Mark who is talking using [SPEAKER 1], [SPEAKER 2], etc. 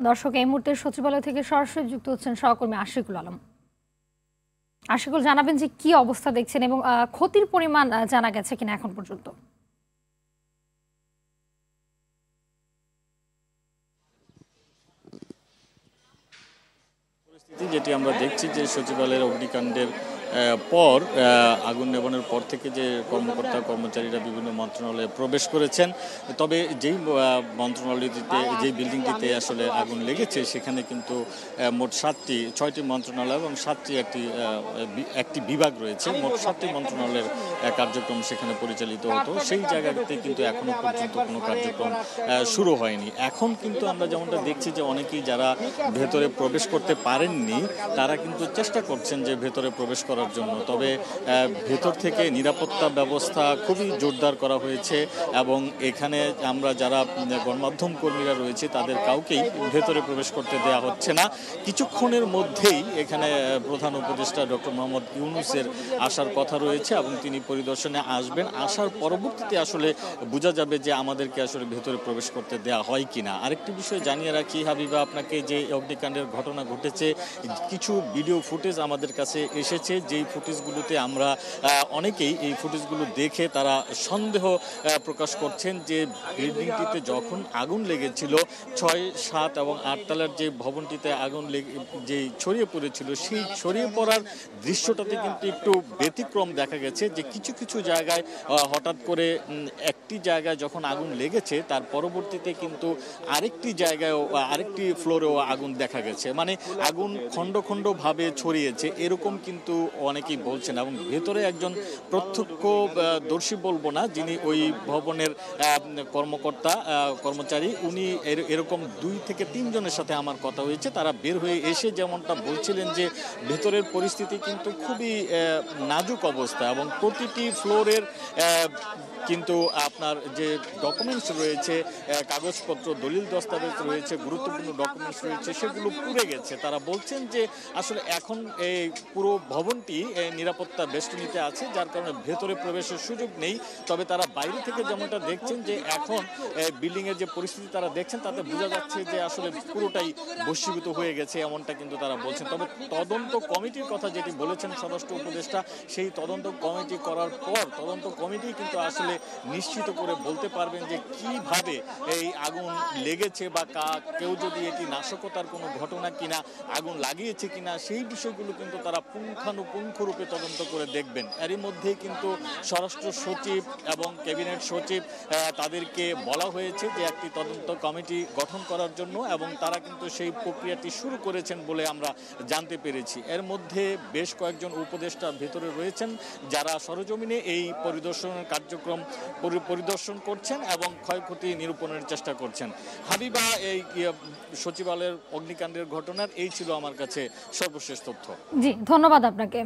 [SPEAKER 1] দর্শক এই মুহূর্তে সচিবালয় থেকে সরাসরি যুক্ত হচ্ছেন সহকর্মী আশিকুল আলম। আশিকুল, জানাবেন যে কি অবস্থা দেখছেন এবং ক্ষতির পরিমাণ জানা গেছে কিনা এখন পর্যন্ত?
[SPEAKER 2] যেটি আমরা দেখছি যে সচিবালয়ের অগ্নিকাণ্ডের পর আগুন নেভানোর পর থেকে যে কর্মকর্তা কর্মচারীরা বিভিন্ন মন্ত্রণালয়ে প্রবেশ করেছেন, তবে যেই মন্ত্রণালয়টিতে যেই বিল্ডিংটিতে আসলে আগুন লেগেছে সেখানে কিন্তু মোট 6টি মন্ত্রণালয় এবং 7টি একটি বিভাগ রয়েছে। মোট 7টি মন্ত্রণালয়ের কার্যক্রম সেখানে পরিচালিত হতো। সেই জায়গাতে কিন্তু এখনো পর্যন্ত কোনো কার্যক্রম শুরু হয়নি। এখন কিন্তু আমরা যেমনটা দেখছি যে অনেকেই যারা ভেতরে প্রবেশ করতে পারেননি তারা কিন্তু চেষ্টা করছেন যে ভেতরে প্রবেশ করার জন্য। তবে ভেতর থেকে নিরাপত্তা ব্যবস্থা খুবই জোরদার করা হয়েছে এবং এখানে আমরা যারা গণমাধ্যম কর্মীরা রয়েছে তাদের কাউকেই ভেতরে প্রবেশ করতে দেওয়া হচ্ছে না। কিছুক্ষণের মধ্যেই এখানে প্রধান উপদেষ্টা ডক্টর মোহাম্মদ ইউনূসের আসার কথা রয়েছে এবং তিনি পরিদর্শনে আসবেন। আসার পরবর্তীতে আসলে বোঝা যাবে যে আমাদেরকে আসলে ভেতরে প্রবেশ করতে দেওয়া হয় কিনা। আরেকটি বিষয় জানিয়ে রাখি হাবিবা আপনাকে, যে অগ্নিকাণ্ডের ঘটনা ঘটেছে, কিছু ভিডিও ফুটেজ আমাদের কাছে এসেছে, যেই ফুটেজগুলোতে আমরা অনেকেই এই ফুটেজগুলো দেখে তারা সন্দেহ প্রকাশ করছেন যে বিল্ডিংটিতে যখন আগুন লেগেছিল 6, 7 এবং 8 তলার যে ভবনটিতে আগুন যে ছড়িয়ে পড়েছিল, সেই ছড়িয়ে পড়ার দৃশ্যটাতে কিন্তু একটু ব্যতিক্রম দেখা গেছে। যে কিছু কিছু জায়গায় হঠাৎ করে একটি জায়গায় যখন আগুন লেগেছে তার পরবর্তীতে কিন্তু আরেকটি জায়গায়ও আরেকটি ফ্লোরেও আগুন দেখা গেছে। মানে আগুন খণ্ড খণ্ড ভাবে ছড়িয়েছে এরকম কিন্তু অনেকেই বলছেন। এবং ভেতরে একজন প্রত্যক্ষদর্শী বলবো না, যিনি ওই ভবনের কর্মচারী, উনি এরকম 2 থেকে 3 জনের সাথে আমার কথা হয়েছে। তারা বের হয়ে এসে যেমনটা বলছিলেন যে ভেতরের পরিস্থিতি কিন্তু খুবই নাজুক অবস্থা এবং প্রতিটি ফ্লোরের কিন্তু আপনার যে ডকুমেন্টস রয়েছে, কাগজপত্র, দলিল দস্তাবেজ রয়েছে, গুরুত্বপূর্ণ ডকুমেন্টস রয়েছে, সেগুলো পুড়ে গেছে। তারা বলছেন যে আসলে এখন এই পুরো ভবনটি নিরাপত্তা বেষ্টনীতে আছে, যার কারণে ভেতরে প্রবেশের সুযোগ নেই। তবে তারা বাইরে থেকে যেমনটা দেখছেন যে এখন বিল্ডিংয়ের যে পরিস্থিতি তারা দেখছেন তাতে বোঝা যাচ্ছে যে আসলে পুরোটাই বশীভূত হয়ে গেছে, এমনটা কিন্তু তারা বলছেন। তবে তদন্ত কমিটির কথা যেটি বলেছেন স্বরাষ্ট্র উপদেষ্টা, সেই তদন্ত কমিটি করার পর তদন্ত কমিটি কিন্তু আসলে নিশ্চিত করে বলতে পারবেন যে কিভাবে এই আগুন লেগেছে বা কেউ যদি এটি নাশকতার কোনো ঘটনা কিনা, আগুন লাগিয়েছে কিনা, সেই বিষয়গুলো কিন্তু তারা পুঙ্খানুপুঙ্খ রূপে তদন্ত করে দেখবেন। এরই মধ্যেই কিন্তু স্বরাষ্ট্র সচিব এবং ক্যাবিনেট সচিব তাদেরকে বলা হয়েছে যে একটি তদন্ত কমিটি গঠন করার জন্য, এবং তারা কিন্তু সেই প্রক্রিয়াটি শুরু করেছেন বলে আমরা জানতে পেরেছি। এর মধ্যে বেশ কয়েকজন উপদেষ্টা ভেতরে রয়েছেন যারা সরজমিনে এই পরিদর্শনের কার্যক্রম পরিদর্শন করছেন এবং ক্ষয়ক্ষতি নিরূপণের চেষ্টা করছেন। হাবিবা, এই সচিবালয়ের অগ্নিকাণ্ডের ঘটনার এই ছিল আমার কাছে সর্বশেষ তথ্য।
[SPEAKER 1] জি, ধন্যবাদ আপনাকে।